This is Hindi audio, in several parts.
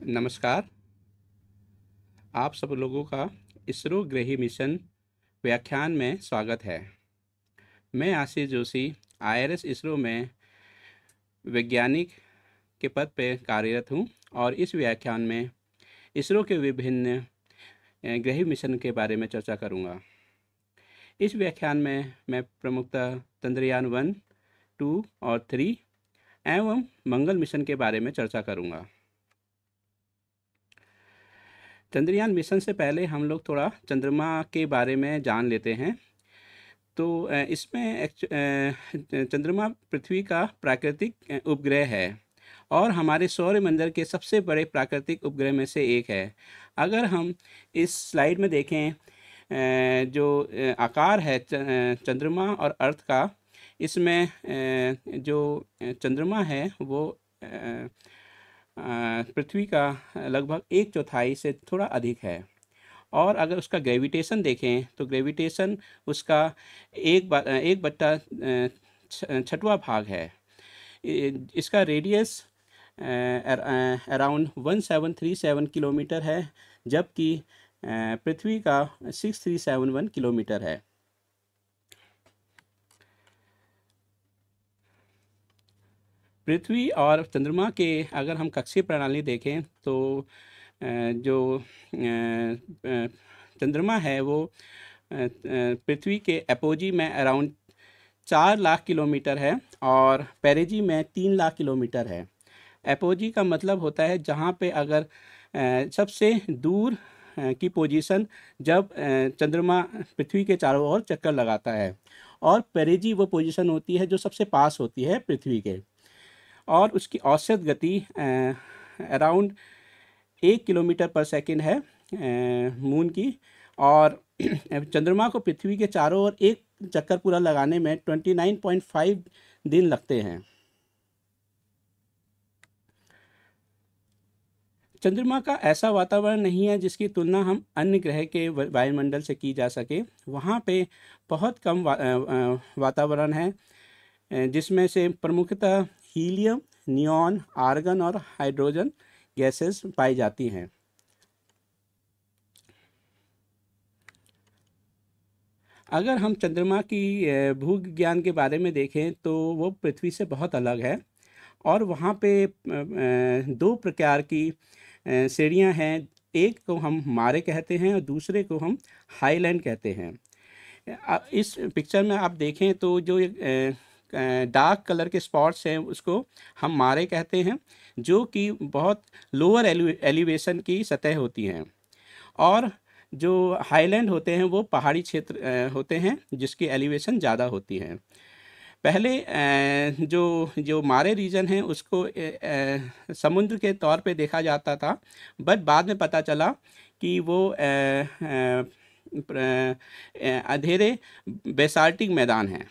नमस्कार। आप सब लोगों का इसरो गृह मिशन व्याख्यान में स्वागत है। मैं आशीष जोशी आईआरएस इसरो में वैज्ञानिक के पद पर कार्यरत हूं और इस व्याख्यान में इसरो के विभिन्न गृह मिशन के बारे में चर्चा करूंगा। इस व्याख्यान में मैं प्रमुखतः चंद्रयान 1, 2 और 3 एवं मंगल मिशन के बारे में चर्चा करूंगा। चंद्रयान मिशन से पहले हम लोग थोड़ा चंद्रमा के बारे में जान लेते हैं। तो इसमें चंद्रमा पृथ्वी का प्राकृतिक उपग्रह है और हमारे सौरमंडल के सबसे बड़े प्राकृतिक उपग्रह में से एक है। अगर हम इस स्लाइड में देखें जो आकार है चंद्रमा और अर्थ का, इसमें जो चंद्रमा है वो पृथ्वी का लगभग 1/4 से थोड़ा अधिक है। और अगर उसका ग्रेविटेशन देखें तो ग्रेविटेशन उसका 1/6वां भाग है। इसका रेडियस अराउंड 1737 किलोमीटर है, जबकि पृथ्वी का 6371 किलोमीटर है। पृथ्वी और चंद्रमा के अगर हम कक्षीय प्रणाली देखें तो जो चंद्रमा है वो पृथ्वी के एपोजी में अराउंड 4 लाख किलोमीटर है और पेरिजी में 3 लाख किलोमीटर है। एपोजी का मतलब होता है जहाँ पे अगर सबसे दूर की पोजीशन जब चंद्रमा पृथ्वी के चारों ओर चक्कर लगाता है, और पेरिजी वो पोजीशन होती है जो सबसे पास होती है पृथ्वी के, और उसकी औसत गति अराउंड 1 किलोमीटर पर सेकंड है मून की। और चंद्रमा को पृथ्वी के चारों ओर एक चक्कर पूरा लगाने में 29.5 दिन लगते हैं। चंद्रमा का ऐसा वातावरण नहीं है जिसकी तुलना हम अन्य ग्रह के वायुमंडल से की जा सके। वहाँ पे बहुत कम वातावरण है, जिसमें से प्रमुखतः हीलियम, नियॉन, आर्गन और हाइड्रोजन गैसेस पाई जाती हैं। अगर हम चंद्रमा की भूविज्ञान के बारे में देखें तो वो पृथ्वी से बहुत अलग है और वहाँ पे 2 प्रकार की श्रेणियाँ हैं। एक को हम मारे कहते हैं और दूसरे को हम हाईलैंड कहते हैं। इस पिक्चर में आप देखें तो जो डार्क कलर के स्पॉट्स हैं उसको हम मारे कहते हैं, जो कि बहुत लोअर एलिवेशन की सतह होती हैं, और जो हाईलैंड होते हैं वो पहाड़ी क्षेत्र होते हैं जिसकी एलिवेशन ज़्यादा होती है। पहले जो मारे रीजन है उसको समुद्र के तौर पे देखा जाता था, बट बाद में पता चला कि वो अंधेरे बेसाल्टिक मैदान हैं।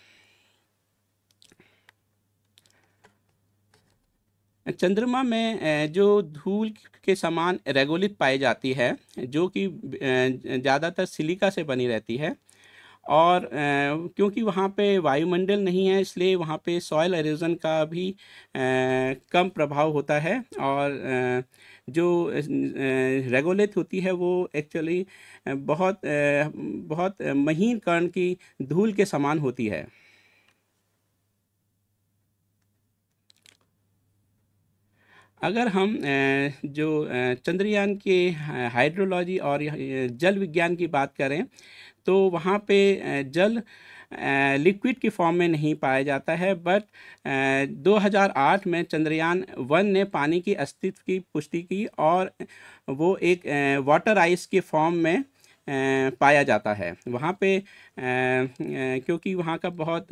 चंद्रमा में जो धूल के समान रेगोलिथ पाई जाती है, जो कि ज़्यादातर सिलिका से बनी रहती है, और क्योंकि वहाँ पे वायुमंडल नहीं है इसलिए वहाँ पे सॉइल एरोजन का भी कम प्रभाव होता है। और जो रेगोलिथ होती है वो एक्चुअली बहुत महीन कण की धूल के समान होती है। अगर हम जो चंद्रयान के हाइड्रोलॉजी और जल विज्ञान की बात करें तो वहाँ पे जल लिक्विड की फॉर्म में नहीं पाया जाता है, बट 2008 में चंद्रयान 1 ने पानी की अस्तित्व की पुष्टि की और वो एक वाटर आइस के फॉर्म में पाया जाता है। वहाँ पे क्योंकि वहाँ का बहुत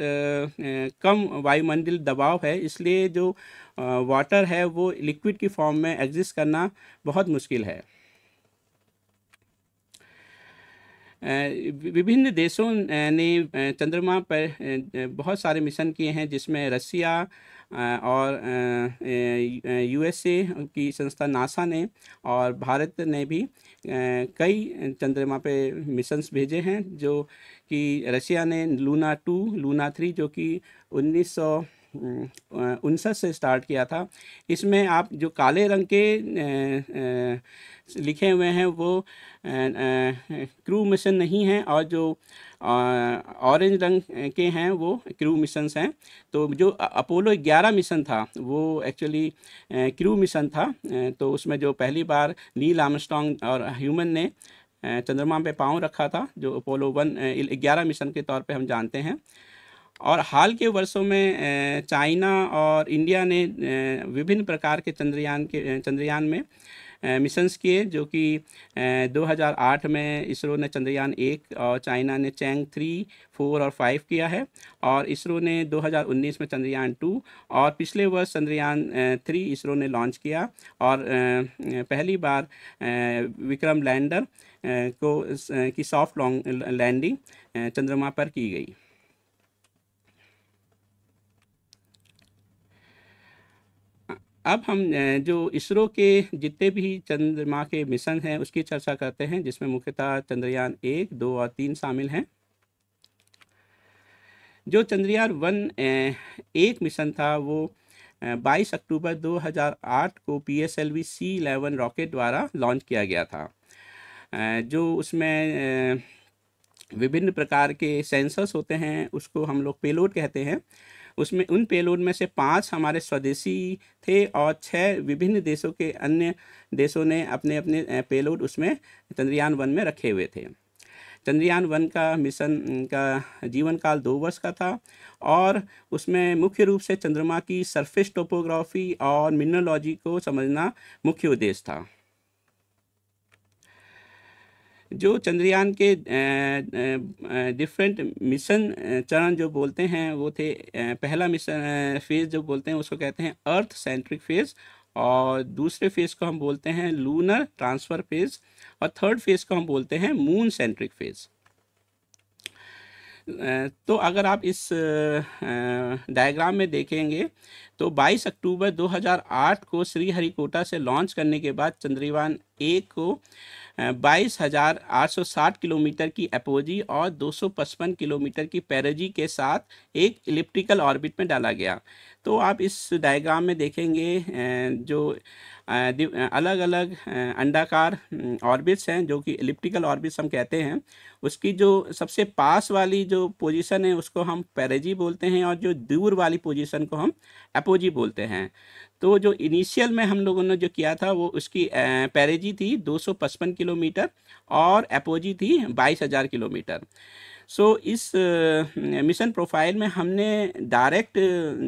कम वायुमंडल दबाव है, इसलिए जो वाटर है वो लिक्विड की फॉर्म में एग्जिस्ट करना बहुत मुश्किल है। विभिन्न देशों ने चंद्रमा पर बहुत सारे मिशन किए हैं, जिसमें रसिया और यूएसए की संस्था नासा ने और भारत ने भी कई चंद्रमा पे मिशंस भेजे हैं, जो कि रसिया ने लूना 2, लूना 3 जो कि 1959 से स्टार्ट किया था। इसमें आप जो काले रंग के लिखे हुए हैं वो क्रू मिशन नहीं हैं, और जो ऑरेंज रंग के हैं वो क्रू मिशंस हैं। तो जो अपोलो 11 मिशन था वो एक्चुअली क्रू मिशन था। तो उसमें जो पहली बार नील आर्मस्ट्रॉन्ग और ह्यूमन ने चंद्रमा पे पाँव रखा था, जो अपोलो 11 मिशन के तौर पे हम जानते हैं। और हाल के वर्षों में चाइना और इंडिया ने विभिन्न प्रकार के चंद्रयान में मिशंस किए, जो कि 2008 में इसरो ने चंद्रयान 1 और चाइना ने चैंग 3, 4 और 5 किया है। और इसरो ने 2019 में चंद्रयान 2 और पिछले वर्ष चंद्रयान 3 इसरो ने लॉन्च किया। और पहली बार विक्रम लैंडर की सॉफ्ट लैंडिंग चंद्रमा पर की गई। अब हम जो इसरो के जितने भी चंद्रमा के मिशन हैं उसकी चर्चा करते हैं, जिसमें मुख्यतः चंद्रयान 1, 2 और 3 शामिल हैं। जो चंद्रयान 1 मिशन था वो 22 अक्टूबर 2008 को PSLV C-11 रॉकेट द्वारा लॉन्च किया गया था। जो उसमें विभिन्न प्रकार के सेंसर्स होते हैं, उसको हम लोग पेलोड कहते हैं। उसमें उन पेलोड में से 5 हमारे स्वदेशी थे और 6 विभिन्न देशों के अन्य देशों ने अपने अपने पेलोड उसमें चंद्रयान 1 में रखे हुए थे। चंद्रयान 1 का मिशन का जीवन काल 2 वर्ष का था और उसमें मुख्य रूप से चंद्रमा की सरफेस टोपोग्राफी और मिनरलॉजी को समझना मुख्य उद्देश्य था। जो चंद्रयान के डिफरेंट मिशन चरण जो बोलते हैं वो थे, पहला मिशन फेज़ जो बोलते हैं उसको कहते हैं अर्थ सेंट्रिक फेज़, और दूसरे फेज़ को हम बोलते हैं लूनर ट्रांसफ़र फेज़, और थर्ड फेज़ को हम बोलते हैं मून सेंट्रिक फेज़। तो अगर आप इस डायग्राम में देखेंगे तो 22 अक्टूबर 2008 को श्रीहरिकोटा से लॉन्च करने के बाद चंद्रयान 1 को 22,860 किलोमीटर की एपोजी और 255 किलोमीटर की पेरिजी के साथ एक इलिप्टिकल ऑर्बिट में डाला गया। तो आप इस डायग्राम में देखेंगे जो अलग अलग अंडाकार ऑर्बिट्स हैं, जो कि इलिप्टिकल ऑर्बिट्स हम कहते हैं। उसकी जो सबसे पास वाली जो पोजीशन है उसको हम पेरिजी बोलते हैं, और जो दूर वाली पोजीशन को हम एपोजी बोलते हैं। तो जो इनिशियल में हम लोगों ने जो किया था वो उसकी पेरिजी थी 255 किलोमीटर और एपोजी थी 22,000 किलोमीटर। सो इस मिशन प्रोफाइल में हमने डायरेक्ट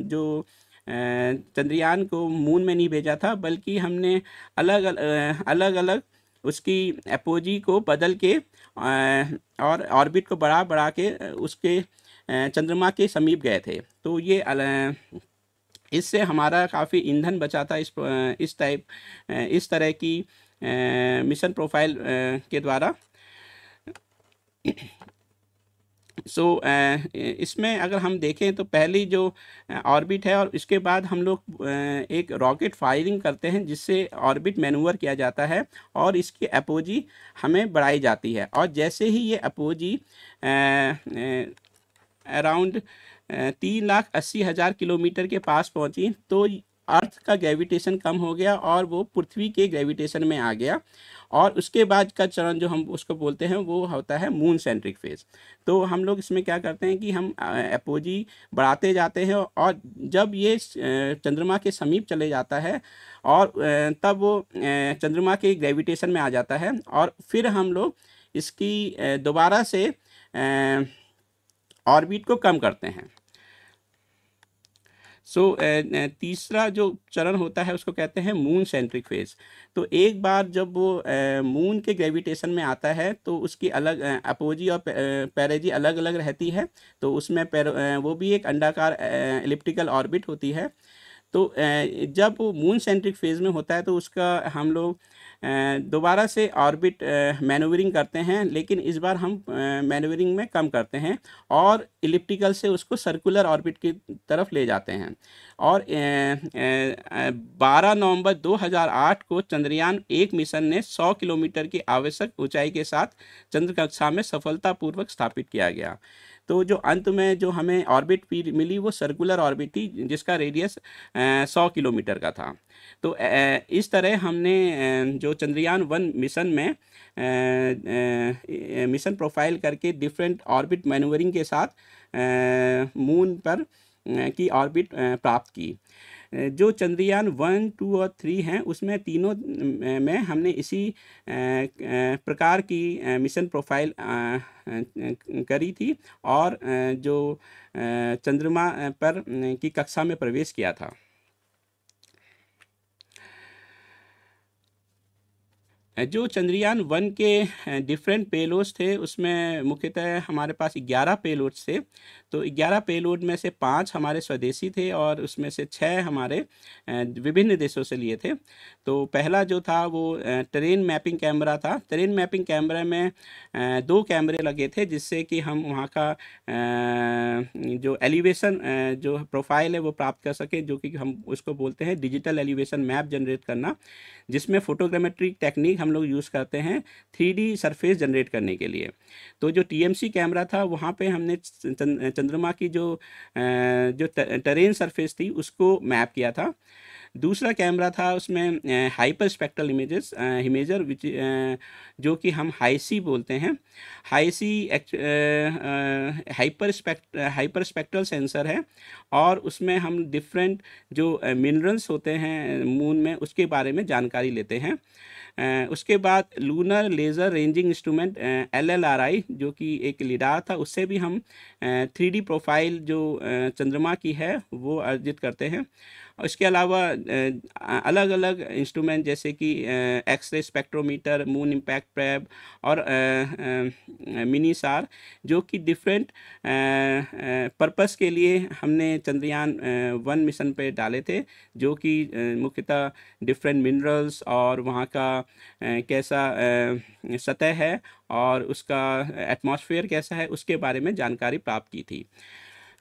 जो चंद्रयान को मून में नहीं भेजा था, बल्कि हमने अलग अलग उसकी एपोजी को बदल के और ऑर्बिट को बढ़ा के उसके चंद्रमा के समीप गए थे। तो ये इससे हमारा काफ़ी ईंधन बचा था इस तरह की मिशन प्रोफाइल के द्वारा। इसमें अगर हम देखें तो पहली जो ऑर्बिट है और इसके बाद हम लोग एक रॉकेट फायरिंग करते हैं जिससे ऑर्बिट मैनूवर किया जाता है और इसकी एपोजी हमें बढ़ाई जाती है। और जैसे ही ये एपोजी अराउंड 3,80,000 किलोमीटर के पास पहुंची तो अर्थ का ग्रेविटेशन कम हो गया और वो पृथ्वी के ग्रेविटेशन में आ गया। और उसके बाद का चरण जो हम उसको बोलते हैं वो होता है मून सेंट्रिक फेज़। तो हम लोग इसमें क्या करते हैं कि हम एपोजी बढ़ाते जाते हैं और जब ये चंद्रमा के समीप चले जाता है और तब वो चंद्रमा के ग्रेविटेशन में आ जाता है और फिर हम लोग इसकी दोबारा से ऑर्बिट को कम करते हैं। तीसरा जो चरण होता है उसको कहते हैं मून सेंट्रिक फेज़। तो एक बार जब वो मून के ग्रेविटेशन में आता है तो उसकी अलग अपोजी और पेरिजी अलग अलग रहती है। तो उसमें वो भी एक अंडाकार एलिप्टिकल ऑर्बिट होती है। तो जब वो मून सेंट्रिक फेज़ में होता है तो उसका हम लोग दोबारा से ऑर्बिट मैनूवरिंग करते हैं, लेकिन इस बार हम मैनूवरिंग में कम करते हैं और इलिप्टिकल से उसको सर्कुलर ऑर्बिट की तरफ ले जाते हैं। और 12 नवंबर 2008 को चंद्रयान 1 मिशन ने 100 किलोमीटर की आवश्यक ऊंचाई के साथ चंद्र कक्षा में सफलतापूर्वक स्थापित किया गया। तो जो अंत में जो हमें ऑर्बिट मिली वो सर्कुलर ऑर्बिट थी जिसका रेडियस 100 किलोमीटर का था। तो इस तरह हमने जो चंद्रयान 1 मिशन में मिशन प्रोफाइल करके डिफरेंट ऑर्बिट मैन्यूवरिंग के साथ मून पर की ऑर्बिट प्राप्त की। जो चंद्रयान 1, 2 और 3 हैं उसमें तीनों में हमने इसी प्रकार की मिशन प्रोफाइल करी थी और जो चंद्रमा पर की कक्षा में प्रवेश किया था। जो चंद्रयान 1 के डिफरेंट पेलोड्स थे उसमें मुख्यतः हमारे पास 11 पेलोड्स थे। तो 11 पेलोड में से 5 हमारे स्वदेशी थे और उसमें से 6 हमारे विभिन्न देशों से लिए थे। तो पहला जो था वो टेरेन मैपिंग कैमरा था। टेरेन मैपिंग कैमरे में 2 कैमरे लगे थे जिससे कि हम वहाँ का जो एलिवेशन जो प्रोफाइल है वो प्राप्त कर सकें, जो कि हम उसको बोलते हैं डिजिटल एलिवेशन मैप जनरेट करना, जिसमें फोटोग्रामेट्रिक टेक्निक हम लोग यूज़ करते हैं 3D सरफेस जनरेट करने के लिए। तो जो TMC कैमरा था वहाँ पे हमने चंद्रमा की जो टेरेन सरफेस थी उसको मैप किया था। दूसरा कैमरा था उसमें हाइपर स्पेक्ट्रल इमेजर जो कि हम हाईसी बोलते हैं। हाईसी हाइपर स्पेक्ट्रल सेंसर है और उसमें हम डिफरेंट जो मिनरल्स होते हैं मून में उसके बारे में जानकारी लेते हैं। उसके बाद lunar laser ranging instrument LLRI जो कि एक लिडार था, उससे भी हम 3D प्रोफाइल जो चंद्रमा की है वो अर्जित करते हैं। इसके अलावा अलग अलग इंस्ट्रूमेंट जैसे कि एक्सरे स्पेक्ट्रोमीटर, मून इम्पैक्ट प्रेब और मिनीसार जो कि डिफरेंट पर्पस के लिए हमने चंद्रयान 1 मिशन पे डाले थे, जो कि मुख्यतः डिफरेंट मिनरल्स और वहाँ का कैसा सतह है और उसका एटमॉस्फेयर कैसा है उसके बारे में जानकारी प्राप्त की थी।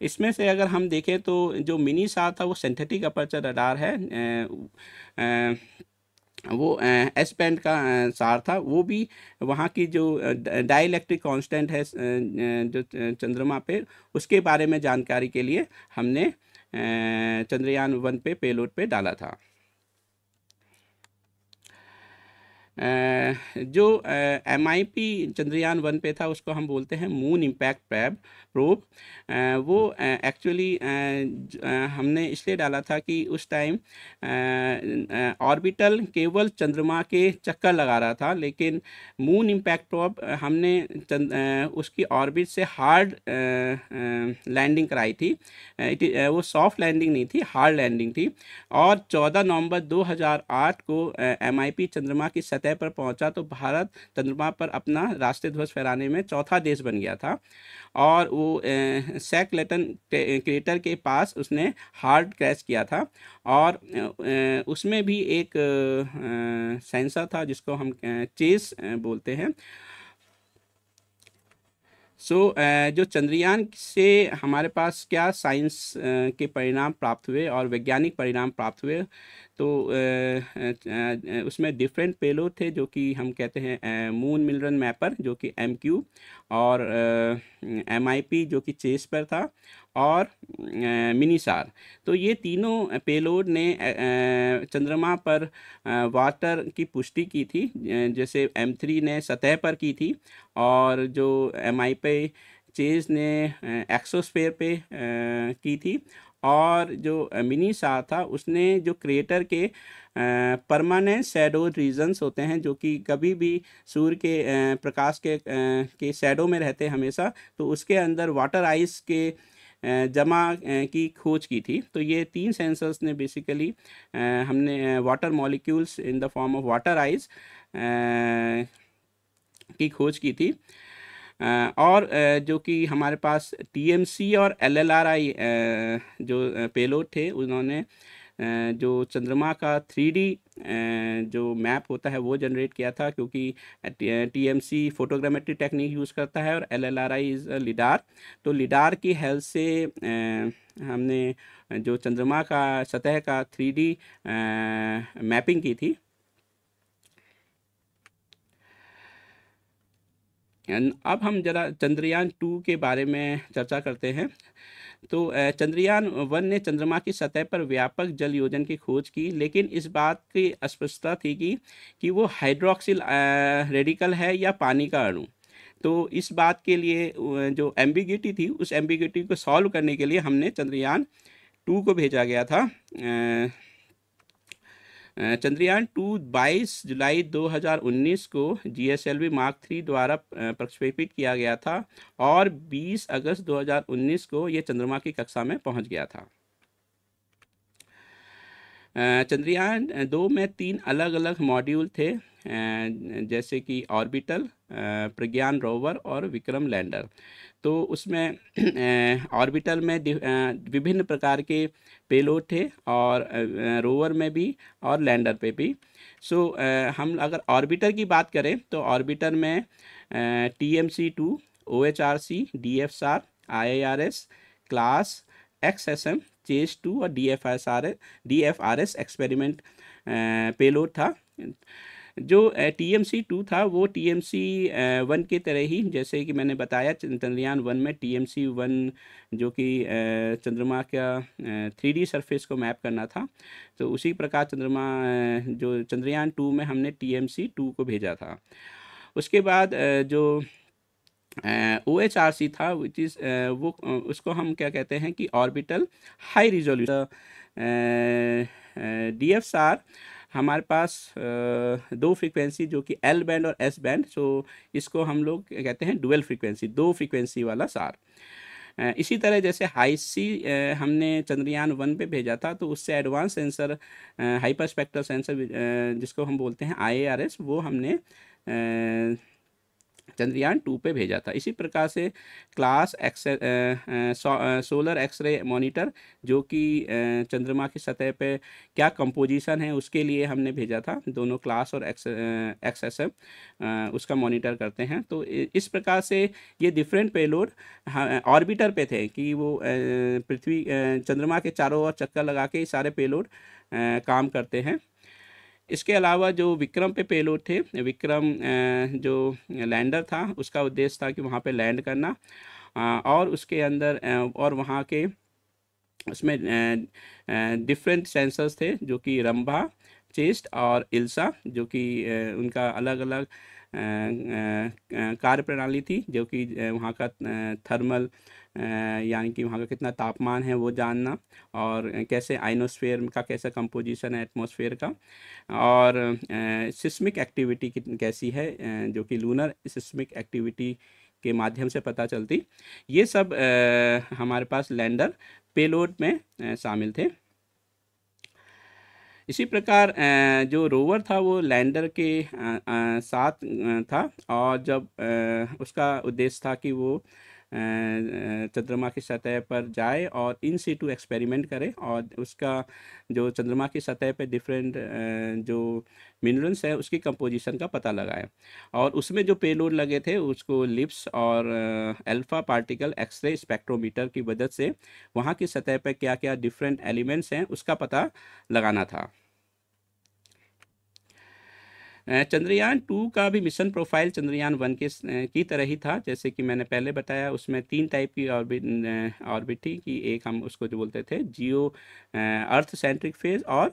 इसमें से अगर हम देखें तो जो मिनीसार था वो सिंथेटिक अपर्चर रडार है। वो एस बैंड का सार था। वो भी वहाँ की जो डाइलेक्ट्रिक कांस्टेंट है जो चंद्रमा पे उसके बारे में जानकारी के लिए हमने चंद्रयान 1 पे पेलोड पे डाला था। जो MIP चंद्रयान 1 पे था उसको हम बोलते हैं मून इम्पैक्ट प्रोब। वो एक्चुअली हमने इसलिए डाला था कि उस टाइम ऑर्बिटल केवल चंद्रमा के चक्कर लगा रहा था, लेकिन मून इम्पैक्ट प्रोब हमने उसकी ऑर्बिट से हार्ड लैंडिंग कराई थी। वो सॉफ्ट लैंडिंग नहीं थी, हार्ड लैंडिंग थी। और 14 नवंबर 2008 को MIP चंद्रमा की सतह पर पहुंचा तो भारत चंद्रमा पर अपना राष्ट्रीय ध्वज फहराने में चौथा देश बन गया था। और वो सैकलेटन क्रेटर के पास उसने हार्ड क्रैश किया था और उसमें भी एक सेंसर था जिसको हम चेस बोलते हैं। जो चंद्रयान से हमारे पास क्या साइंस के परिणाम प्राप्त हुए और वैज्ञानिक परिणाम प्राप्त हुए, तो उसमें डिफरेंट पेलोड थे जो कि हम कहते हैं मून मिनरल मैपर जो कि MQ और MIP जो कि चेस पर था और मिनीसार। तो ये तीनों पेलोड ने चंद्रमा पर वाटर की पुष्टि की थी, जैसे M3 ने सतह पर की थी और जो MIP चेस ने एक्सोस्फेयर पे की थी और जो मिनीसार था उसने जो क्रिएटर के परमानेंट शैडो रीजन्स होते हैं जो कि कभी भी सूर्य के प्रकाश के शैडो में रहते हैं हमेशा, तो उसके अंदर वाटर आइस के जमा की खोज की थी। तो ये 3 सेंसर्स ने बेसिकली हमने water molecules in the form of water ice की खोज की थी। और जो कि हमारे पास TMC और LLRI जो पेलोड थे उन्होंने जो चंद्रमा का 3D जो मैप होता है वो जनरेट किया था, क्योंकि TMC फोटोग्रामेट्री टेक्निक यूज़ करता है और LLRI इज़ लिडार। तो लिडार की हेल्प से हमने जो चंद्रमा का सतह का 3D मैपिंग की थी। अब हम ज़रा चंद्रयान 2 के बारे में चर्चा करते हैं। तो चंद्रयान 1 ने चंद्रमा की सतह पर व्यापक जल योजन की खोज की, लेकिन इस बात की अस्पष्टता थी कि वो हाइड्रोक्सिल रेडिकल है या पानी का अणु। तो इस बात के लिए जो एम्बिग्यूटी थी, उस एम्बिग्यूटी को सॉल्व करने के लिए हमने चंद्रयान 2 को भेजा गया था। चंद्रयान 2 22 जुलाई 2019 को GSLV मार्क 3 द्वारा प्रक्षेपित किया गया था और 20 अगस्त 2019 को ये चंद्रमा की कक्षा में पहुंच गया था। चंद्रयान 2 में 3 अलग अलग मॉड्यूल थे, जैसे कि ऑर्बिटल, प्रज्ञान रोवर और विक्रम लैंडर। तो उसमें ऑर्बिटल में विभिन्न प्रकार के पेलोड थे, और रोवर में भी और लैंडर पे भी। सो हम अगर ऑर्बिटर की बात करें तो ऑर्बिटर में TMC-2, OHRC, DFSAR, IARS, CLASS, XSM, CHACE 2 और DFRS एक्सपेरिमेंट पेलोड था। जो TMC-2 था वो TMC-1 की तरह ही, जैसे कि मैंने बताया चंद्रयान 1 में TMC-1 जो कि चंद्रमा का 3D सरफेस को मैप करना था, तो उसी प्रकार जो चंद्रयान 2 में हमने TMC-2 को भेजा था। उसके बाद जो OHRC था, विच इज़ वो उसको हम क्या कहते हैं कि ऑर्बिटल हाई रिजोल्यूशन। DFSAR हमारे पास दो फ्रीक्वेंसी जो कि L बैंड और S बैंड, सो इसको हम लोग कहते हैं डुअल फ्रीक्वेंसी, दो फ्रीक्वेंसी वाला सार। इसी तरह जैसे HI-C हमने चंद्रयान 1 पे भेजा था, तो उससे advance sensor, hyper spectral sensor, जिसको हम बोलते हैं IARS, वो हमने चंद्रयान 2 पे भेजा था। इसी प्रकार से क्लास सोलर एक्सरे मॉनिटर, जो कि चंद्रमा की सतह पे क्या कंपोजिशन है उसके लिए हमने भेजा था। दोनों क्लास और XSM उसका मॉनिटर करते हैं। तो इस प्रकार से ये डिफरेंट पेलोड ऑर्बिटर पे थे कि वो पृथ्वी चंद्रमा के चारों ओर चक्कर लगा के सारे पेलोड काम करते हैं। इसके अलावा जो विक्रम पे पेलोड थे, विक्रम जो लैंडर था, उसका उद्देश्य था कि वहाँ पे लैंड करना, और उसके अंदर और वहाँ के उसमें डिफरेंट सेंसर्स थे, जो कि रंभा, चेस्ट और इल्सा, जो कि उनका अलग अलग कार्य प्रणाली थी, जो कि वहाँ का थर्मल, यानी कि वहाँ का कितना तापमान है वो जानना, और कैसे आइनोस्फेयर का कैसा कंपोजिशन है एटमॉस्फेयर का, और सिस्मिक एक्टिविटी कैसी है, जो कि लूनर सिस्मिक एक्टिविटी के माध्यम से पता चलती। ये सब हमारे पास लैंडर पेलोड में शामिल थे। इसी प्रकार जो रोवर था वो लैंडर के साथ था, और जब उसका उद्देश्य था कि वो चंद्रमा की सतह पर जाए और इन सिटू एक्सपेरिमेंट करे, और उसका जो चंद्रमा की सतह पर डिफरेंट जो मिनरल्स है उसकी कंपोजिशन का पता लगाए। और उसमें जो पेलोड लगे थे उसको लिप्स और अल्फा पार्टिकल एक्सरे स्पेक्ट्रोमीटर की मदद से वहाँ की सतह पर क्या क्या डिफरेंट एलिमेंट्स हैं उसका पता लगाना था। चंद्रयान 2 का भी मिशन प्रोफाइल चंद्रयान 1 की तरह ही था। जैसे कि मैंने पहले बताया, उसमें 3 टाइप की ऑर्बिट थी, कि एक हम उसको जो बोलते थे जियो अर्थ सेंट्रिक फेज, और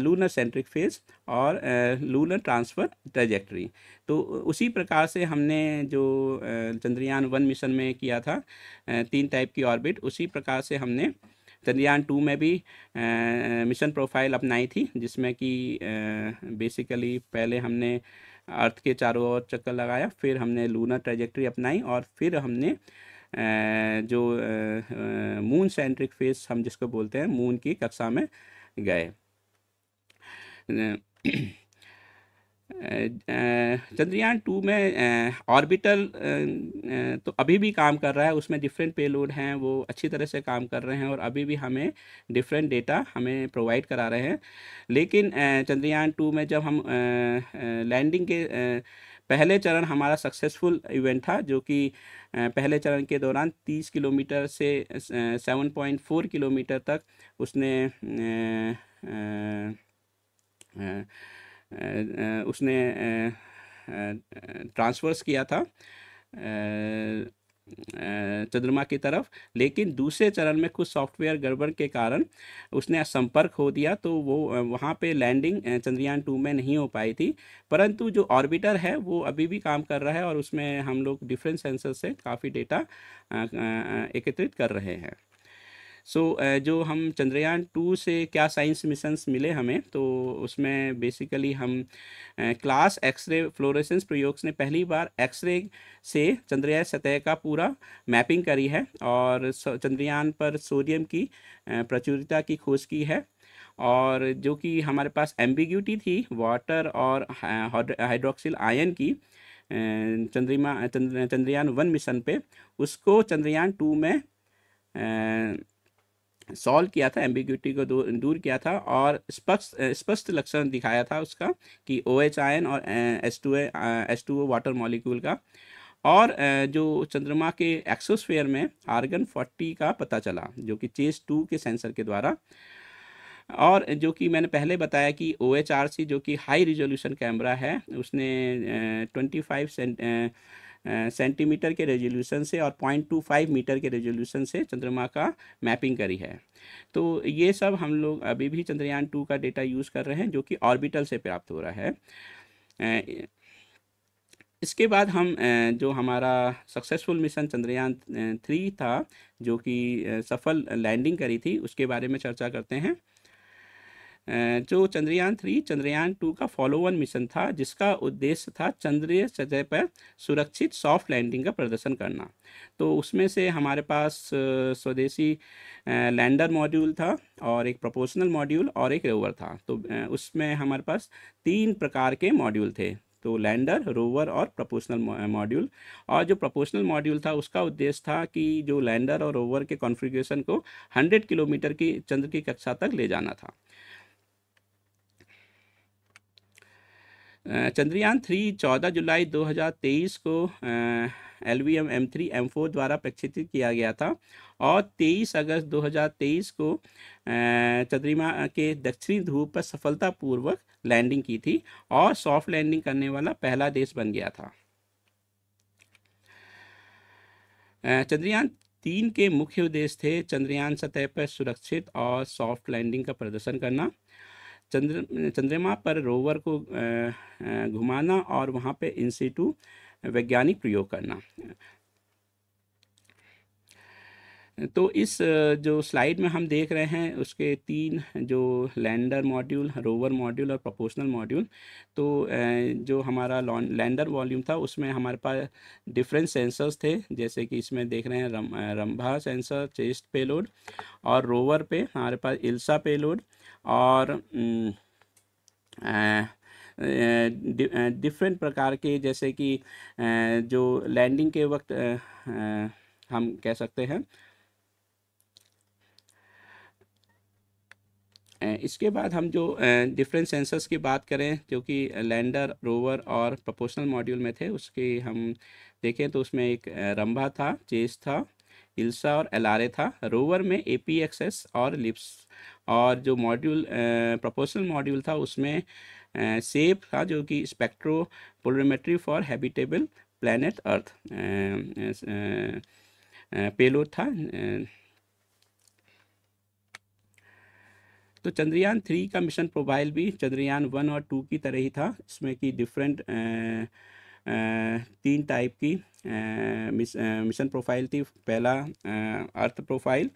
लूनर सेंट्रिक फेज, और लूनर ट्रांसफ़र ट्रेजेक्टरी। तो उसी प्रकार से हमने जो चंद्रयान 1 मिशन में किया था, 3 टाइप की ऑर्बिट, उसी प्रकार से हमने चंद्रयान 2 में भी मिशन प्रोफाइल अपनाई थी, जिसमें कि बेसिकली पहले हमने अर्थ के चारों ओर चक्कर लगाया, फिर हमने लूनर ट्रेजेक्टरी अपनाई, और फिर हमने जो मून सेंट्रिक फेस हम जिसको बोलते हैं, मून की कक्षा में गए। चंद्रयान 2 में ऑर्बिटल तो अभी भी काम कर रहा है, उसमें डिफरेंट पेलोड हैं, वो अच्छी तरह से काम कर रहे हैं, और अभी भी हमें डिफरेंट डेटा हमें प्रोवाइड करा रहे हैं। लेकिन चंद्रयान 2 में जब हम लैंडिंग के पहले चरण हमारा सक्सेसफुल इवेंट था, जो कि पहले चरण के दौरान 30 किलोमीटर से 7.4 किलोमीटर तक उसने ट्रांसवर्स किया था चंद्रमा की तरफ, लेकिन दूसरे चरण में कुछ सॉफ्टवेयर गड़बड़ के कारण उसने संपर्क खो दिया, तो वो वहाँ पे लैंडिंग चंद्रयान 2 में नहीं हो पाई थी। परंतु जो ऑर्बिटर है वो अभी भी काम कर रहा है और उसमें हम लोग डिफरेंट सेंसर से काफ़ी डेटा एकत्रित कर रहे हैं। जो हम चंद्रयान 2 से क्या साइंस मिशंस मिले हमें, तो उसमें बेसिकली हम क्लास एक्सरे फ्लोरेसेंस प्रयोग ने पहली बार एक्सरे से चंद्रयान सतह का पूरा मैपिंग करी है और चंद्रयान पर सोडियम की प्रचुरता की खोज की है। और जो कि हमारे पास एम्बिग्यूटी थी वाटर और हाइड्रोक्सिल आयन की चंद्रयान 1 मिशन पे, उसको चंद्रयान 2 में सॉल्व किया था, एम्बिग्यूटी को दूर किया था और स्पष्ट लक्षण दिखाया था उसका कि OH आयन और H2O वाटर मॉलिक्यूल का। और जो चंद्रमा के एक्सोस्फेयर में आर्गन 40 का पता चला, जो कि चेस 2 के सेंसर के द्वारा। और जो कि मैंने पहले बताया कि OHRC जो कि हाई रिजोल्यूशन कैमरा है, उसने 25 सेंटीमीटर के रेजोल्यूशन से और 0.25 मीटर के रेजोल्यूशन से चंद्रमा का मैपिंग करी है। तो ये सब हम लोग अभी भी चंद्रयान 2 का डेटा यूज़ कर रहे हैं, जो कि ऑर्बिटल से प्राप्त हो रहा है। इसके बाद हम जो हमारा सक्सेसफुल मिशन चंद्रयान 3 था, जो कि सफल लैंडिंग करी थी, उसके बारे में चर्चा करते हैं। जो चंद्रयान 3 चंद्रयान 2 का फॉलो वन मिशन था, जिसका उद्देश्य था चंद्रीय सतह पर सुरक्षित सॉफ्ट लैंडिंग का प्रदर्शन करना। तो उसमें से हमारे पास स्वदेशी लैंडर मॉड्यूल था और एक प्रोपोर्शनल मॉड्यूल और एक रोवर था। तो उसमें हमारे पास 3 प्रकार के मॉड्यूल थे, तो लैंडर, रोवर और प्रोपोर्शनल मॉड्यूल। और जो प्रोपोर्शनल मॉड्यूल था उसका उद्देश्य था कि जो लैंडर और रोवर के कॉन्फ़िगरेशन को 100 किलोमीटर की चंद्र की कक्षा तक ले जाना था। चंद्रयान 3 14 जुलाई 2023 को LVM M3 M4 द्वारा प्रक्षेपित किया गया था और 23 अगस्त 2023 को चंद्रमा के दक्षिणी ध्रुव पर सफलतापूर्वक लैंडिंग की थी और सॉफ्ट लैंडिंग करने वाला पहला देश बन गया था। चंद्रयान 3 के मुख्य उद्देश्य थे चंद्रयान सतह पर सुरक्षित और सॉफ्ट लैंडिंग का प्रदर्शन करना, चंद्रमा पर रोवर को घुमाना और वहाँ पे इन सिटू वैज्ञानिक प्रयोग करना। तो इस जो स्लाइड में हम देख रहे हैं उसके 3 जो लैंडर मॉड्यूल, रोवर मॉड्यूल और प्रोपोर्शनल मॉड्यूल। तो जो हमारा लैंडर वॉल्यूम था उसमें हमारे पास डिफरेंट सेंसर्स थे, जैसे कि इसमें देख रहे हैं रंभा सेंसर, चेस्ट पेलोड, और रोवर पे हमारे पास इल्सा पेलोड और डिफरेंट प्रकार के, जैसे कि जो लैंडिंग के वक्त हम कह सकते हैं। इसके बाद हम जो डिफरेंट सेंसर्स की बात करें जो कि लैंडर, रोवर और प्रोपोर्शनल मॉड्यूल में थे, उसके हम देखें तो उसमें एक रंभा था, चेस था, इल्सा और एलआरए था। रोवर में APXS और लिप्स, और जो मॉड्यूल प्रोपोर्शनल मॉड्यूल था उसमें सेप था, जो कि spectro polarimetry for habitable planet earth payload था। तो चंद्रयान 3 का मिशन प्रोफाइल भी चंद्रयान 1 और 2 की तरह ही था। इसमें कि डिफरेंट 3 टाइप की मिशन प्रोफाइल थी। पहला अर्थ प्रोफाइल,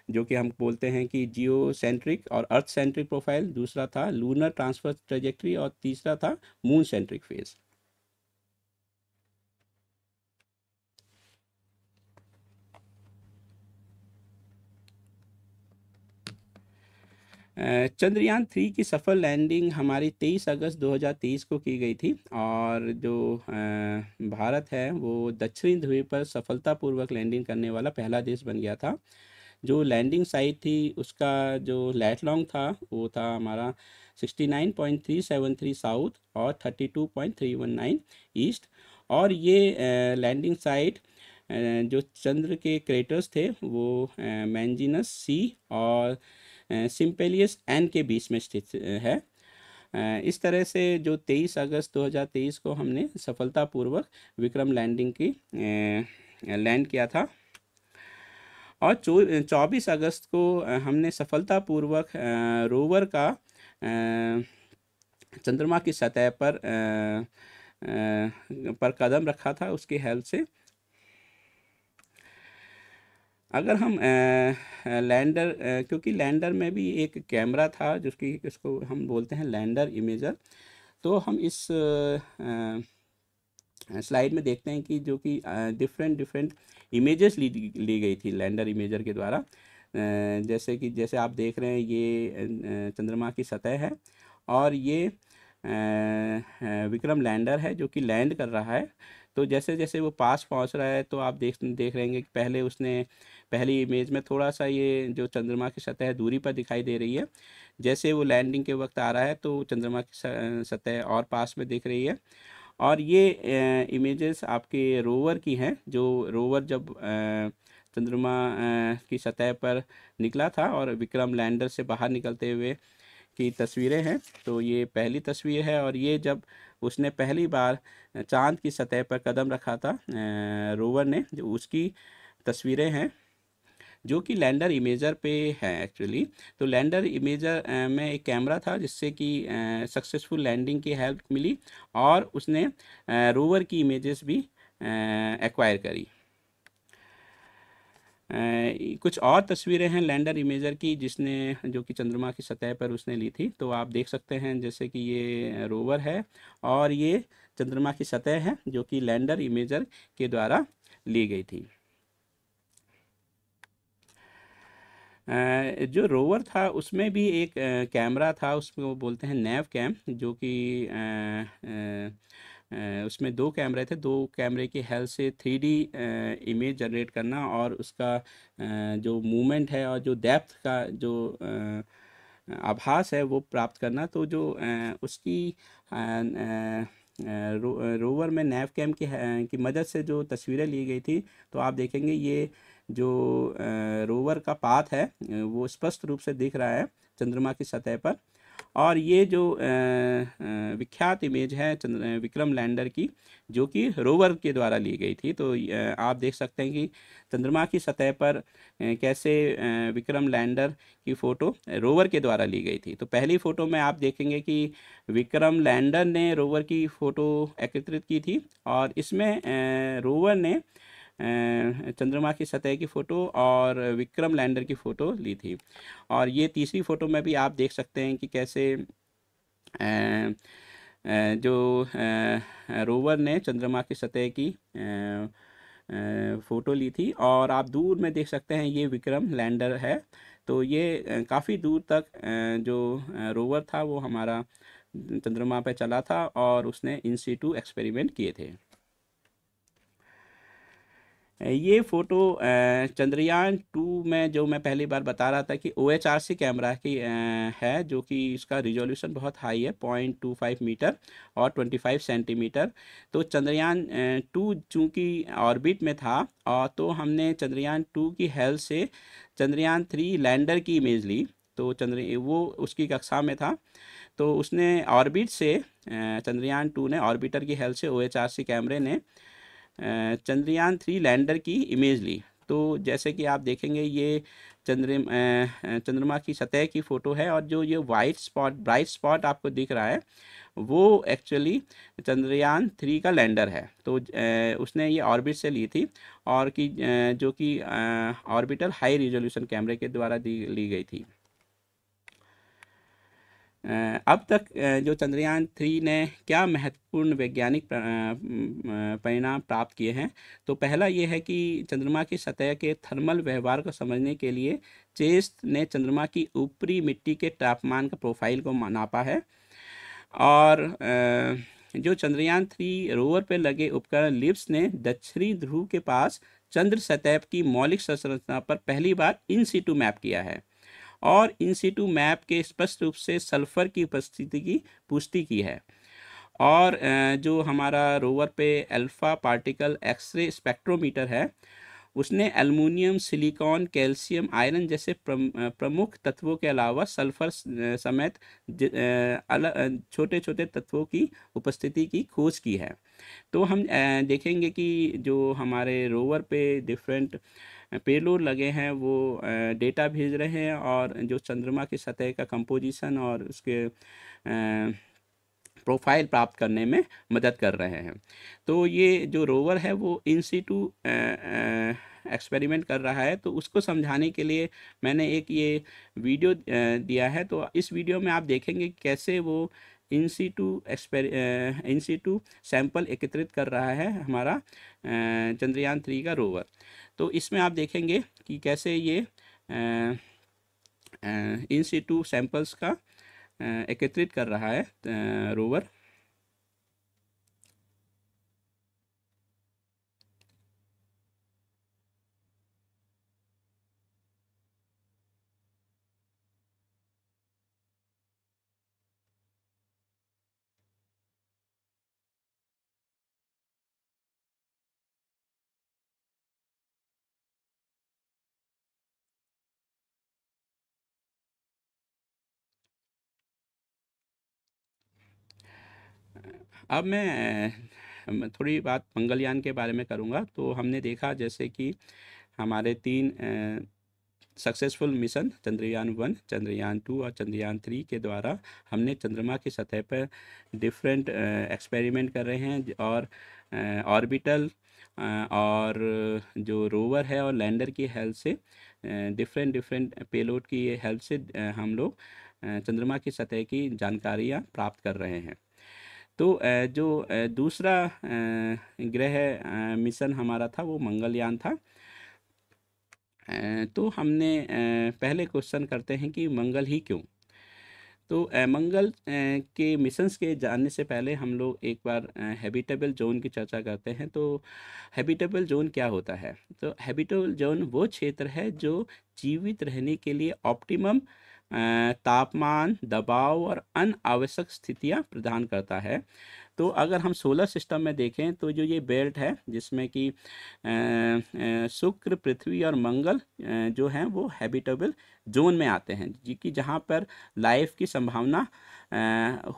जो कि हम बोलते हैं कि जियो सेंट्रिक और अर्थ सेंट्रिक प्रोफाइल। दूसरा था लूनर ट्रांसफर ट्रेजेक्ट्री और तीसरा था मून सेंट्रिक फेज। चंद्रयान 3 की सफल लैंडिंग हमारी 23 अगस्त 2023 को की गई थी और जो भारत है वो दक्षिणी ध्रुव पर सफलतापूर्वक लैंडिंग करने वाला पहला देश बन गया था। जो लैंडिंग साइट थी उसका जो लैट लॉन्ग था वो था हमारा 69.373 साउथ और 32.319 ईस्ट। और ये लैंडिंग साइट जो चंद्र के क्रेटर्स थे वो मैंजिनस C और सिम्पेलियस N के बीच में स्थित है। इस तरह से जो 23 अगस्त 2023 को हमने सफलतापूर्वक विक्रम लैंडिंग की लैंड किया था। और 24 अगस्त को हमने सफलतापूर्वक रोवर का चंद्रमा की सतह पर कदम रखा था उसकी हेल्प से। अगर हम लैंडर, क्योंकि लैंडर में भी एक कैमरा था इसको हम बोलते हैं लैंडर इमेजर, तो हम इस स्लाइड में देखते हैं कि जो कि डिफरेंट इमेजेस ली गई थी लैंडर इमेजर के द्वारा। जैसे आप देख रहे हैं ये चंद्रमा की सतह है और ये विक्रम लैंडर है जो कि लैंड कर रहा है। तो जैसे जैसे वो पास पहुंच रहा है तो आप देख रहे हैं कि पहले उसने पहली इमेज में थोड़ा सा ये जो चंद्रमा की सतह दूरी पर दिखाई दे रही है। जैसे वो लैंडिंग के वक्त आ रहा है तो चंद्रमा की सतह और पास में दिख रही है। और ये इमेजेस आपके रोवर की हैं, जो रोवर जब चंद्रमा की सतह पर निकला था और विक्रम लैंडर से बाहर निकलते हुए की तस्वीरें हैं। तो ये पहली तस्वीर है और ये जब उसने पहली बार चांद की सतह पर कदम रखा था रोवर ने, जो उसकी तस्वीरें हैं जो कि लैंडर इमेजर पे है एक्चुअली। तो लैंडर इमेजर में एक कैमरा था जिससे कि सक्सेसफुल लैंडिंग की हेल्प मिली और उसने रोवर की इमेजेस भी एक्वायर करी। कुछ और तस्वीरें हैं लैंडर इमेजर की जो कि चंद्रमा की सतह पर उसने ली थी। तो आप देख सकते हैं जैसे कि ये रोवर है और ये चंद्रमा की सतह है जो कि लैंडर इमेजर के द्वारा ली गई थी। जो रोवर था उसमें भी एक कैमरा था, उसको बोलते हैं नैव कैम, जो कि उसमें दो कैमरे थे। दो कैमरे की हेल्प से 3D इमेज जनरेट करना और उसका जो मूवमेंट है और जो डेप्थ का जो आभास है वो प्राप्त करना। तो जो उसकी रोवर में नैव कैम की मदद से जो तस्वीरें ली गई थी, तो आप देखेंगे ये जो रोवर का पाथ है वो स्पष्ट रूप से दिख रहा है चंद्रमा की सतह पर। और ये जो विख्यात इमेज है विक्रम लैंडर की, जो कि रोवर के द्वारा ली गई थी। तो आप देख सकते हैं कि चंद्रमा की सतह पर कैसे विक्रम लैंडर की फ़ोटो रोवर के द्वारा ली गई थी। तो पहली फ़ोटो में आप देखेंगे कि विक्रम लैंडर ने रोवर की फ़ोटो एकत्रित की थी और इसमें रोवर ने चंद्रमा की सतह की फ़ोटो और विक्रम लैंडर की फ़ोटो ली थी। और ये तीसरी फ़ोटो में भी आप देख सकते हैं कि कैसे जो रोवर ने चंद्रमा की सतह की फ़ोटो ली थी। और आप दूर में देख सकते हैं ये विक्रम लैंडर है। तो ये काफ़ी दूर तक जो रोवर था वो हमारा चंद्रमा पर चला था और उसने इन सीटू एक्सपेरिमेंट किए थे। ये फ़ोटो चंद्रयान 2 में जो मैं पहली बार बता रहा था कि OHRC कैमरा की है, जो कि इसका रिजोल्यूशन बहुत हाई है 0.25 मीटर और 25 सेंटीमीटर। तो चंद्रयान 2 चूँकि ऑर्बिट में था और तो हमने चंद्रयान 2 की हेल्प से चंद्रयान 3 लैंडर की इमेज ली। तो वो उसकी कक्षा में था, तो उसने ऑर्बिट से चंद्रयान 2 ने ऑर्बिटर की हेल्प से OHRC कैमरे ने चंद्रयान 3 लैंडर की इमेज ली। तो जैसे कि आप देखेंगे ये चंद्रमा की सतह की फ़ोटो है और जो ये ब्राइट स्पॉट आपको दिख रहा है वो एक्चुअली चंद्रयान 3 का लैंडर है। तो उसने ये ऑर्बिट से ली थी और जो कि ऑर्बिटर हाई रिजोल्यूशन कैमरे के द्वारा ली गई थी। अब तक जो चंद्रयान 3 ने क्या महत्वपूर्ण वैज्ञानिक परिणाम प्राप्त किए हैं। तो पहला ये है कि चंद्रमा की सतह के थर्मल व्यवहार को समझने के लिए चेस्ट ने चंद्रमा की ऊपरी मिट्टी के तापमान का प्रोफाइल को नापा है। और जो चंद्रयान 3 रोवर पर लगे उपकरण लिप्स ने दक्षिणी ध्रुव के पास चंद्र सतह की मौलिक संरचना पर पहली बार इन सीटू मैप किया है और इन सीटू मैप के स्पष्ट रूप से सल्फर की उपस्थिति की पुष्टि की है। और जो हमारा रोवर पे अल्फ़ा पार्टिकल एक्सरे स्पेक्ट्रोमीटर है उसने एल्युमिनियम, सिलिकॉन, कैल्शियम, आयरन जैसे प्रमुख तत्वों के अलावा सल्फर समेत अलग छोटे छोटे तत्वों की उपस्थिति की खोज की है। तो हम देखेंगे कि जो हमारे रोवर पे डिफरेंट पेलोड लगे हैं वो डेटा भेज रहे हैं और जो चंद्रमा की सतह का कंपोजिशन और उसके प्रोफाइल प्राप्त करने में मदद कर रहे हैं। तो ये जो रोवर है वो इन सीटू एक्सपेरिमेंट कर रहा है। तो उसको समझाने के लिए मैंने एक ये वीडियो दिया है। तो इस वीडियो में आप देखेंगे कैसे वो इन सीटू सैंपल एकत्रित कर रहा है हमारा चंद्रयान 3 का रोवर। तो इसमें आप देखेंगे कि कैसे ये इन सीटू सैंपल्स का एकत्रित कर रहा है रोवर। अब मैं थोड़ी बात मंगलयान के बारे में करूँगा। तो हमने देखा जैसे कि हमारे 3 सक्सेसफुल मिशन चंद्रयान 1, चंद्रयान 2 और चंद्रयान 3 के द्वारा हमने चंद्रमा की सतह पर डिफरेंट एक्सपेरिमेंट कर रहे हैं और ऑर्बिटल और जो रोवर है और लैंडर की हेल्प से डिफरेंट डिफरेंट पेलोड की हेल्प से हम लोग चंद्रमा की सतह की जानकारियाँ प्राप्त कर रहे हैं। तो जो दूसरा ग्रह मिशन हमारा था वो मंगलयान था। तो हमने पहले क्वेश्चन करते हैं कि मंगल ही क्यों। तो मंगल के मिशंस के जानने से पहले हम लोग एक बार हैबिटेबल जोन की चर्चा करते हैं। तो हैबिटेबल जोन क्या होता है? तो हैबिटेबल जोन वो क्षेत्र है जो जीवित रहने के लिए ऑप्टिमम तापमान, दबाव और अनावश्यक स्थितियां प्रदान करता है। तो अगर हम सोलर सिस्टम में देखें तो जो ये बेल्ट है जिसमें कि शुक्र, पृथ्वी और मंगल जो हैं वो हैबिटेबल जोन में आते हैं, कि जहाँ पर लाइफ की संभावना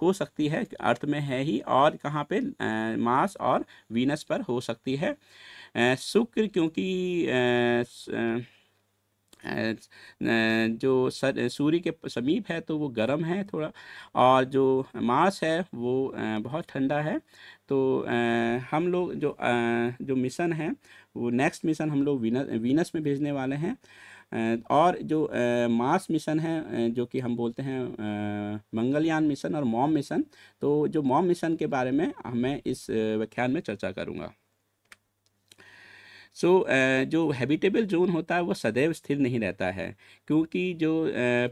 हो सकती है। अर्थ में है ही, और कहाँ पे मार्स और वीनस पर हो सकती है। शुक्र क्योंकि जो सूर्य के समीप है तो वो गर्म है थोड़ा, और जो मार्स है वो बहुत ठंडा है। तो हम लोग जो मिशन है वो नेक्स्ट मिशन हम लोग वीनस में भेजने वाले हैं। और जो मार्स मिशन है जो कि हम बोलते हैं मंगलयान मिशन और मॉम मिशन। तो जो मॉम मिशन के बारे में मैं इस व्याख्यान में चर्चा करूँगा। जो हैबिटेबल जोन होता है वो सदैव स्थिर नहीं रहता है, क्योंकि जो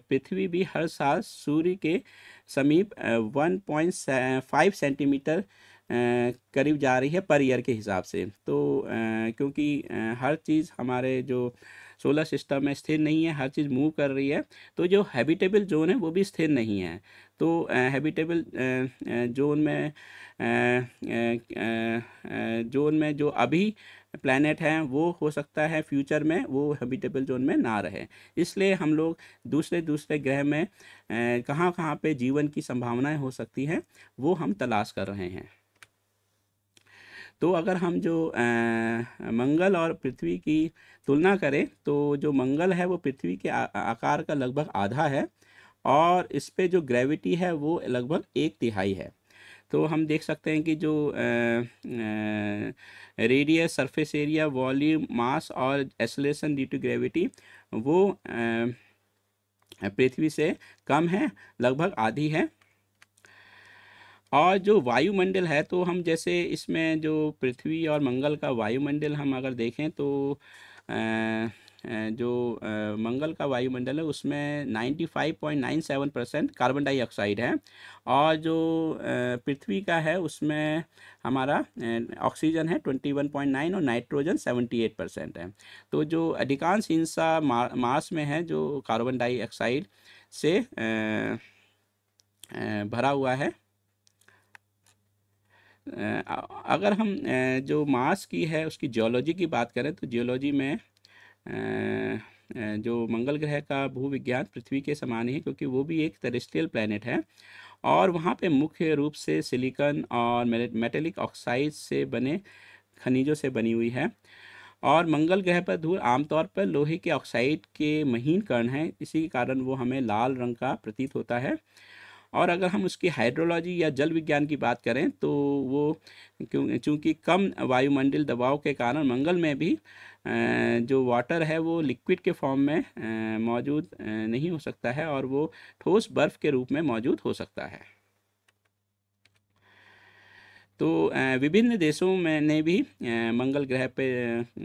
पृथ्वी भी हर साल सूर्य के समीप 1.5 सेंटीमीटर करीब जा रही है पर ईयर के हिसाब से। तो क्योंकि हर चीज़ हमारे जो सोलर सिस्टम में स्थिर नहीं है, हर चीज़ मूव कर रही है, तो जो हैबिटेबल जोन है वो भी स्थिर नहीं है। तो हैबिटेबल जोन में जो अभी प्लैनेट हैं वो हो सकता है फ्यूचर में वो हैबिटेबल जोन में ना रहे। इसलिए हम लोग दूसरे दूसरे ग्रह में कहाँ कहाँ पे जीवन की संभावनाएं हो सकती हैं वो हम तलाश कर रहे हैं। तो अगर हम जो मंगल और पृथ्वी की तुलना करें तो जो मंगल है वो पृथ्वी के आकार का लगभग आधा है, और इस पे जो ग्रेविटी है वो लगभग 1/3 है। तो हम देख सकते हैं कि जो रेडियस, सरफेस एरिया, वॉल्यूम, मास और एक्सेलरेशन ड्यू टू ग्रेविटी वो पृथ्वी से कम है, लगभग आधी है। और जो वायुमंडल है तो हम जैसे इसमें जो पृथ्वी और मंगल का वायुमंडल हम अगर देखें तो जो मंगल का वायुमंडल है उसमें 95.97% कार्बन डाइऑक्साइड है, और जो पृथ्वी का है उसमें हमारा ऑक्सीजन है 21.9 और नाइट्रोजन 78% है। तो जो अधिकांश हिस्सा मार्स में है जो कार्बन डाइऑक्साइड से भरा हुआ है। अगर हम जो मार्स की है उसकी जियोलॉजी की बात करें तो जियोलॉजी में जो मंगल ग्रह का भूविज्ञान पृथ्वी के समान ही है, क्योंकि वो भी एक टेरेस्ट्रियल प्लैनेट है और वहाँ पे मुख्य रूप से सिलिकॉन और मेटेलिक ऑक्साइड से बने खनिजों से बनी हुई है। और मंगल ग्रह पर धूल आमतौर पर लोहे के ऑक्साइड के महीन कण हैं, इसी के कारण वो हमें लाल रंग का प्रतीत होता है। और अगर हम उसकी हाइड्रोलॉजी या जल विज्ञान की बात करें तो वो चूँकि कम वायुमंडल दबाव के कारण मंगल में भी जो वाटर है वो लिक्विड के फॉर्म में मौजूद नहीं हो सकता है और वो ठोस बर्फ़ के रूप में मौजूद हो सकता है। तो विभिन्न देशों में ने भी मंगल ग्रह पे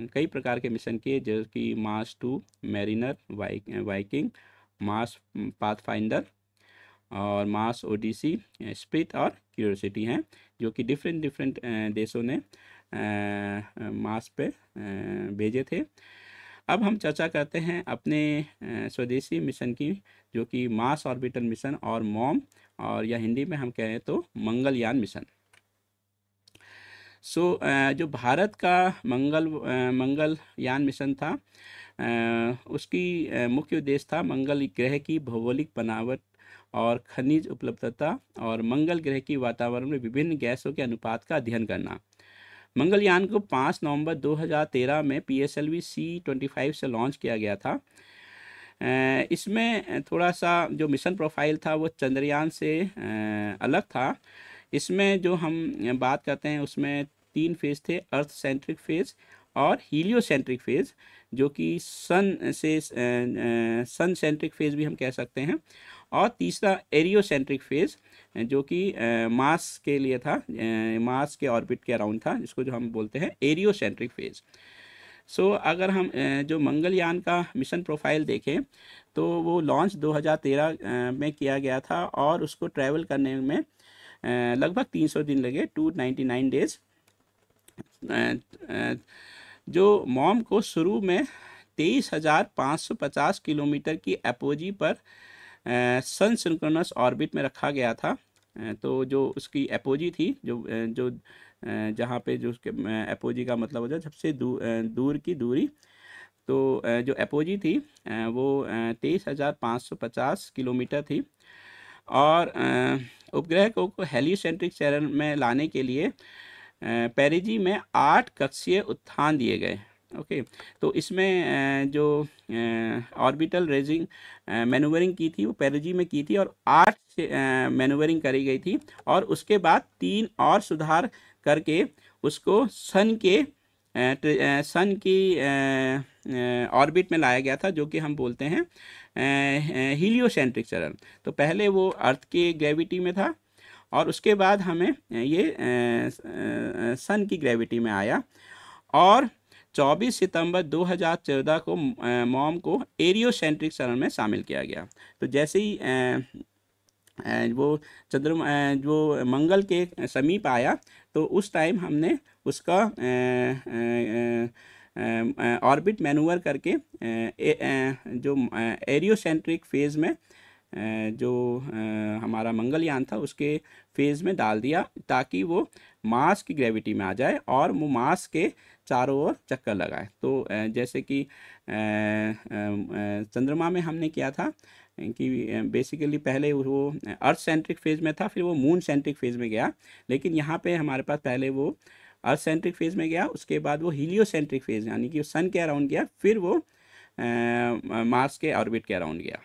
कई प्रकार के मिशन किए, जैसे कि Mars 2, mariner, Viking, Mars pathfinder और मार्स ओडिसी, स्पिरिट और क्यूरियोसिटी हैं, जो कि डिफरेंट डिफरेंट देशों ने मार्स पे भेजे थे। अब हम चर्चा करते हैं अपने स्वदेशी मिशन की, जो कि मार्स ऑर्बिटल मिशन और मॉम, और या हिंदी में हम कहें तो मंगलयान मिशन। जो भारत का मंगलयान मिशन था, उसकी मुख्य उद्देश्य था मंगल ग्रह की भौगोलिक बनावट और खनिज उपलब्धता और मंगल ग्रह की वातावरण में विभिन्न गैसों के अनुपात का अध्ययन करना। मंगलयान को 5 नवंबर 2013 में PSLV C-25 से लॉन्च किया गया था। इसमें थोड़ा सा जो मिशन प्रोफाइल था वो चंद्रयान से अलग था। इसमें जो हम बात करते हैं उसमें 3 फेज़ थे, अर्थ सेंट्रिक फेज़ और हीलियोसेंट्रिक फेज़, जो कि सन सेंट्रिक फेज़ भी हम कह सकते हैं, और तीसरा एरियोसेंट्रिक फेज़, जो कि मार्स के लिए था, मार्स के ऑर्बिट के अराउंड था, जिसको जो हम बोलते हैं एरियोसेंट्रिक फेज़। अगर हम जो मंगलयान का मिशन प्रोफाइल देखें तो वो लॉन्च 2013 में किया गया था और उसको ट्रैवल करने में लगभग 300 दिन लगे, 299 डेज। जो मॉम को शुरू में 23,550 किलोमीटर की एपोजी पर सन सिंक्रोनस ऑर्बिट में रखा गया था। तो जो उसकी एपोजी थी, जो जहाँ पे जो उसके एपोजी का मतलब होता है सबसे दूर की दूरी, तो जो एपोजी थी वो 23,550 किलोमीटर थी। और उपग्रह को हेलियोसेंट्रिक चरण में लाने के लिए पेरिजी में 8 कक्षीय उत्थान दिए गए। ओके, तो इसमें जो ऑर्बिटल रेजिंग मैनूवरिंग की थी वो पेरिजी में की थी और 8 मैनूवरिंग करी गई थी, और उसके बाद 3 और सुधार करके उसको सन की ऑर्बिट में लाया गया था, जो कि हम बोलते हैं हीलियोसेंट्रिक चरण। तो पहले वो अर्थ के ग्रेविटी में था और उसके बाद हमें ये सन की ग्रेविटी में आया, और 24 सितंबर 2014 को मॉम को एरियोसेंट्रिक चरण में शामिल किया गया। तो जैसे ही वो जो मंगल के समीप आया तो उस टाइम हमने उसका ऑर्बिट मैनूवर करके जो एरियोसेंट्रिक फेज़ में जो हमारा मंगलयान था उसके फेज़ में डाल दिया, ताकि वो मार्स की ग्रेविटी में आ जाए और वो मार्स के चारों ओर चक्कर लगाए। तो जैसे कि चंद्रमा में हमने किया था कि बेसिकली पहले वो अर्थ सेंट्रिक फेज़ में था, फिर वो मून सेंट्रिक फेज़ में गया, लेकिन यहाँ पे हमारे पास पहले वो अर्थ सेंट्रिक फेज़ में गया, उसके बाद वो हीलियोसेंट्रिक फेज़ यानी कि सन के अराउंड गया, फिर वो मार्स के ऑर्बिट के अराउंड गया।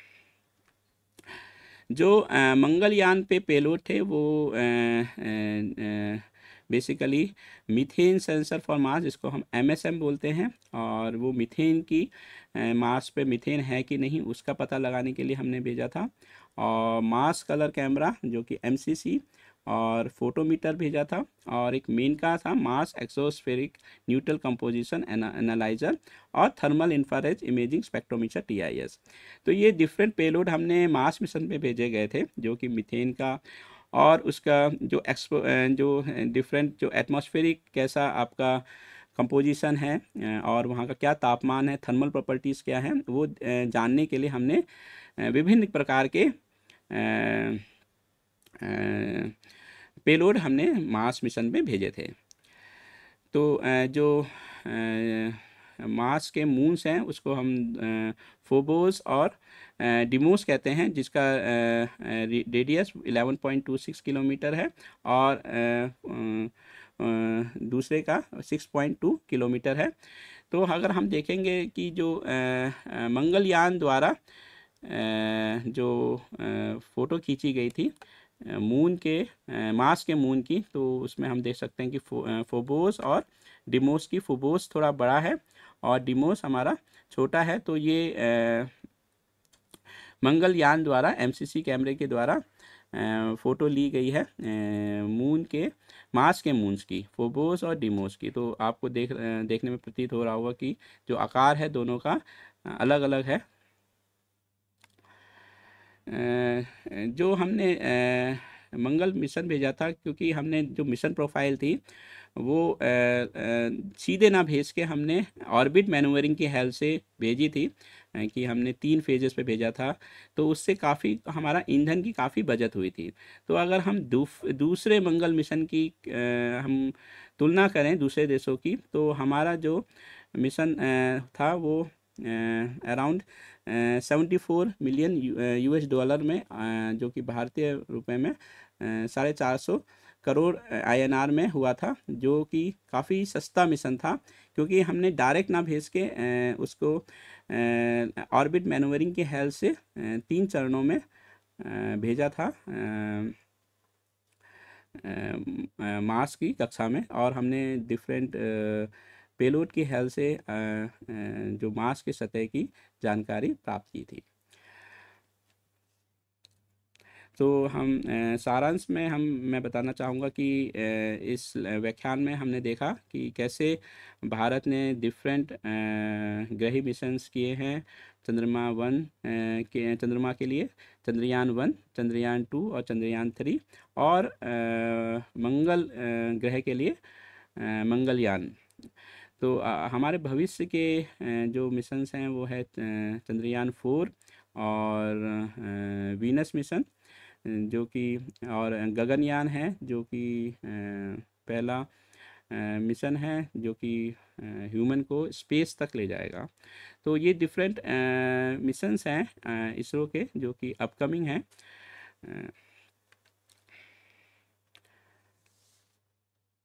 जो मंगलयान पे पेलोड थे वो basically methane sensor for Mars, जिसको हम MSM बोलते हैं, और वो मीथेन की मार्स पे मीथेन है कि नहीं उसका पता लगाने के लिए हमने भेजा था, और मार्स कलर कैमरा जो कि MCC, और फोटोमीटर भेजा था, और एक मेन का था मार्स एक्सोस्फेरिक न्यूट्रल कंपोजिशन एनालाइजर, और thermal infrared imaging spectrometer TIS। तो ये डिफरेंट पेलोड हमने मार्स मिशन पे भेजे गए थे, जो कि मीथेन का और उसका जो डिफरेंट जो एटमॉस्फेरिक कैसा आपका कंपोजिशन है और वहाँ का क्या तापमान है, थर्मल प्रॉपर्टीज़ क्या है, वो जानने के लिए हमने विभिन्न प्रकार के पेलोड हमने मार्स मिशन में भेजे थे। तो जो मार्स के मून्स हैं उसको हम फोबोस और डिमोस कहते हैं, जिसका रेडियस 11.26 किलोमीटर है और दूसरे का 6.2 किलोमीटर है। तो अगर हम देखेंगे कि जो मंगलयान द्वारा जो फ़ोटो खींची गई थी मून के मार्स के मून की, तो उसमें हम देख सकते हैं कि फोबोस और डिमोस की, फोबोस थोड़ा बड़ा है और डिमोस हमारा छोटा है। तो ये मंगलयान द्वारा एमसीसी कैमरे के द्वारा फ़ोटो ली गई है मून के मार्स के मून्स की, फोबोस और डिमोस की। तो आपको देखने में प्रतीत हो रहा होगा कि जो आकार है दोनों का अलग अलग है। जो हमने मंगल मिशन भेजा था, क्योंकि हमने जो मिशन प्रोफाइल थी वो सीधे ना भेज के हमने ऑर्बिट मैनूवरिंग की हेल्प से भेजी थी, कि हमने 3 फेजेस पे भेजा था। तो उससे काफ़ी हमारा ईंधन की काफ़ी बचत हुई थी। तो अगर हम दूसरे मंगल मिशन की हम तुलना करें दूसरे देशों की, तो हमारा जो मिशन था वो अराउंड 74 मिलियन यूएस डॉलर में, जो कि भारतीय रुपए में 450 करोड़ आईएनआर में हुआ था, जो कि काफ़ी सस्ता मिशन था, क्योंकि हमने डायरेक्ट ना भेज के उसको ऑर्बिट मैनूवरिंग के हेल्प से 3 चरणों में भेजा था मार्स की कक्षा में। और हमने डिफरेंट पेलोड की हेल्प से जो मार्स की सतह की जानकारी प्राप्त की थी। तो हम सारांश में मैं बताना चाहूँगा कि इस व्याख्यान में हमने देखा कि कैसे भारत ने डिफरेंट ग्रही मिशंस किए हैं चंद्रमा के लिए, चंद्रयान 1, चंद्रयान 2 और चंद्रयान 3, और मंगल ग्रह के लिए मंगलयान। तो हमारे भविष्य के जो मिशंस हैं वो है चंद्रयान 4 और वीनस मिशन, जो कि और गगनयान है, जो कि पहला मिशन है जो कि ह्यूमन को स्पेस तक ले जाएगा। तो ये डिफरेंट मिशंस हैं इसरो के, जो कि अपकमिंग हैं।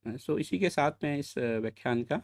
सो इसी के साथ मैं इस व्याख्यान का